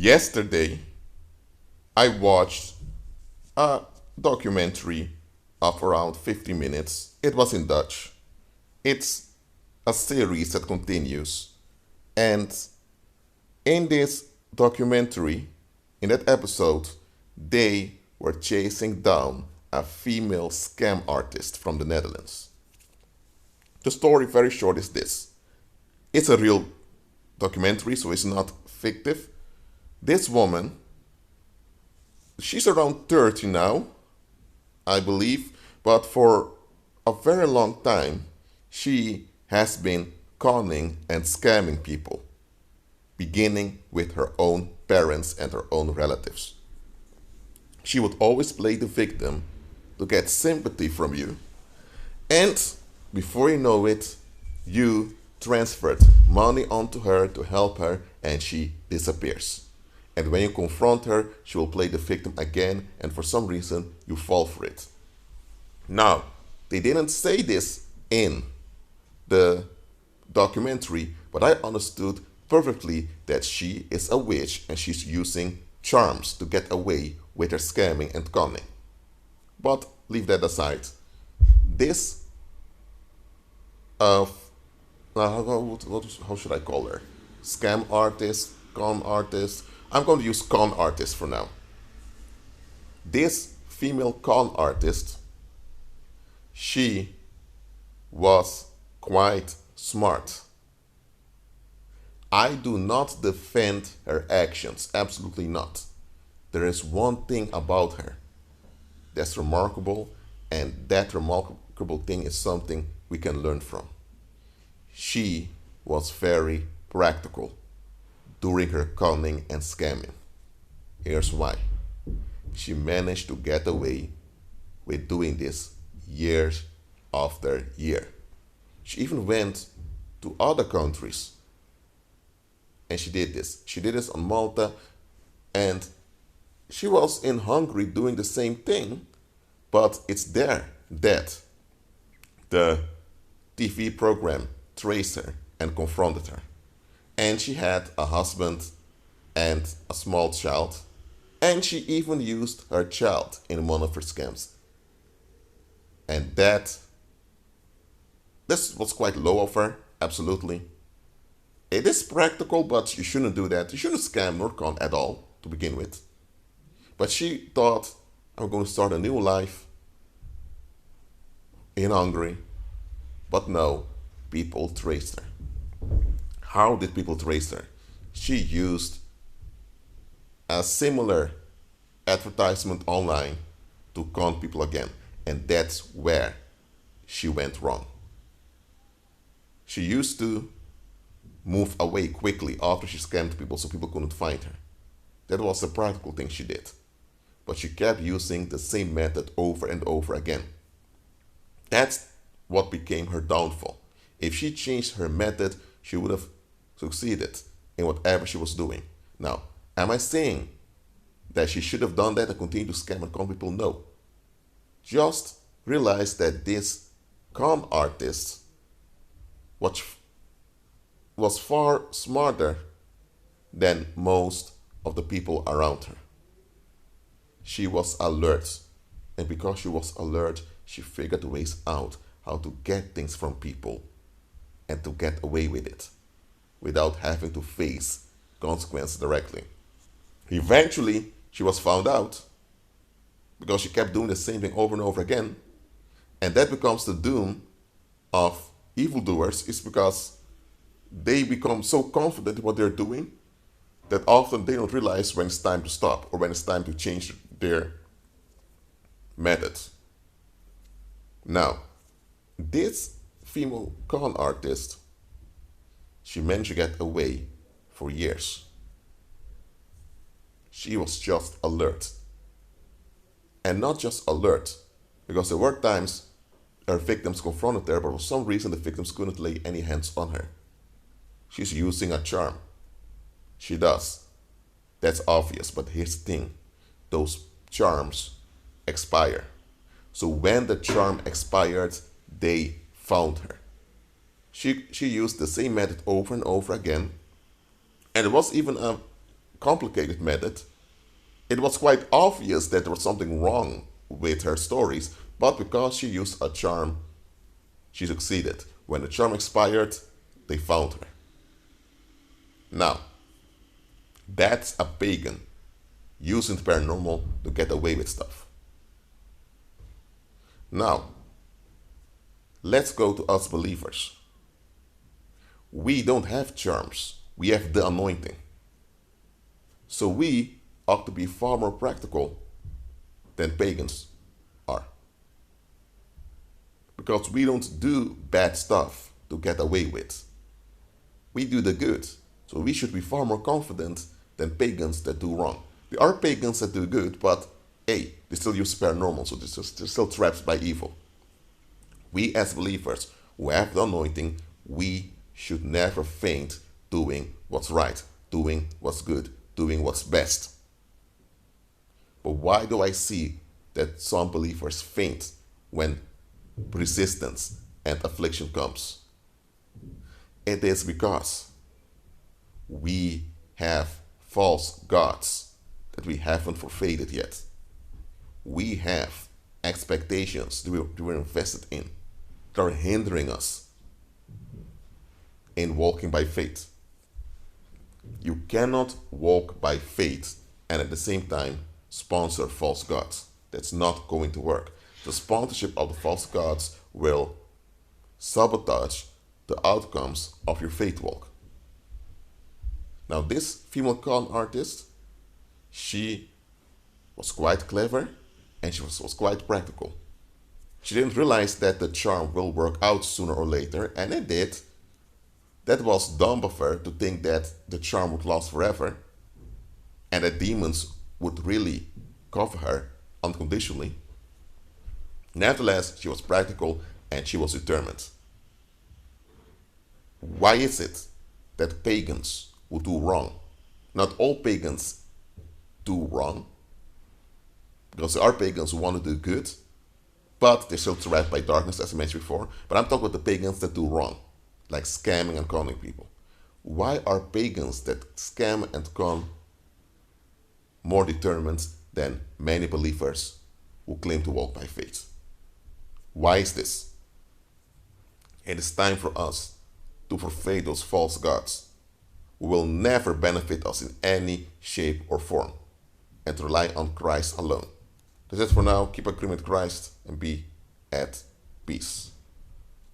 Yesterday, I watched a documentary of around 50 minutes. It was in Dutch. It's a series that continues. And in this documentary, in that episode, they were chasing down a female scam artist from the Netherlands. The story, very short, is this: it's a real documentary, so it's not fictive. This woman, she's around 30 now, I believe, but for a very long time, she has been conning and scamming people, beginning with her own parents and her own relatives. She would always play the victim to get sympathy from you, and before you know it, you transferred money onto her to help her, and she disappears. And when you confront her, she will play the victim again, and for some reason, you fall for it. Now, they didn't say this in the documentary, but I understood perfectly that she is a witch and she's using charms to get away with her scamming and conning. But leave that aside. This, how should I call her? Scam artist, con artist. I'm going to use con artist for now. This female con artist, she was quite smart. I do not defend her actions, absolutely not. There is one thing about her that's remarkable, and that remarkable thing is something we can learn from. She was very practical during her conning and scamming. Here's why. She managed to get away with doing this year after year. She even went to other countries and she did this. She did this on Malta, and she was in Hungary doing the same thing, but it's there that the TV program traced her and confronted her. And she had a husband and a small child, and she even used her child in one of her scams. And this was quite low of her, absolutely. It is practical, but you shouldn't do that. You shouldn't scam nor con at all to begin with. But she thought, I'm going to start a new life in Hungary. But no, people traced her. How did people trace her? She used a similar advertisement online to con people again. And that's where she went wrong. She used to move away quickly after she scammed people so people couldn't find her. That was the practical thing she did. But she kept using the same method over and over again. That's what became her downfall. If she changed her method, she would have succeeded in whatever she was doing. Now, am I saying that she should have done that and continue to scam and con people? No. Just realize that this con artist was far smarter than most of the people around her. She was alert. And because she was alert, she figured ways out how to get things from people and to get away with it without having to face consequences directly. Eventually, she was found out because she kept doing the same thing over and over again. And that becomes the doom of evildoers, is because they become so confident in what they're doing that often they don't realize when it's time to stop or when it's time to change their methods. Now, this female con artist, she managed to get away for years. She was just alert. And not just alert, because there were times her victims confronted her, but for some reason the victims couldn't lay any hands on her. She's using a charm. She does. That's obvious, but here's the thing. Those charms expire. So when the charm expired, they found her. She used the same method over and over again. And there was even a complicated method, it was quite obvious that there was something wrong with her stories, but because she used a charm, she succeeded. When the charm expired, they found her. Now, that's a pagan using the paranormal to get away with stuff. Now, let's go to us believers. We don't have charms, we have the anointing. So we ought to be far more practical than pagans are. Because we don't do bad stuff to get away with. We do the good. So we should be far more confident than pagans that do wrong. There are pagans that do good, but hey, they still use paranormal, so they're still trapped by evil. We as believers who have the anointing, we should never faint doing what's right, doing what's good, doing what's best. But why do I see that some believers faint when resistance and affliction comes? It is because we have false gods that we haven't forfeited yet. We have expectations that we're invested in that are hindering us in walking by faith. You cannot walk by faith and at the same time sponsor false gods. That's not going to work. The sponsorship of the false gods will sabotage the outcomes of your faith walk. Now, this female con artist, she was quite clever and she was quite practical. She didn't realize that the charm will work out sooner or later, and it did. That was dumb of her to think that the charm would last forever and that demons would really cover her unconditionally. Nevertheless, she was practical and she was determined. Why is it that pagans will do wrong? Not all pagans do wrong, because there are pagans who want to do good, but they're still trapped by darkness, as I mentioned before. But I'm talking about the pagans that do wrong, like scamming and conning people. Why are pagans that scam and con more determined than many believers who claim to walk by faith? Why is this? It is time for us to forfeit those false gods who will never benefit us in any shape or form, and to rely on Christ alone. That's it for now. Keep agreeing with Christ and be at peace.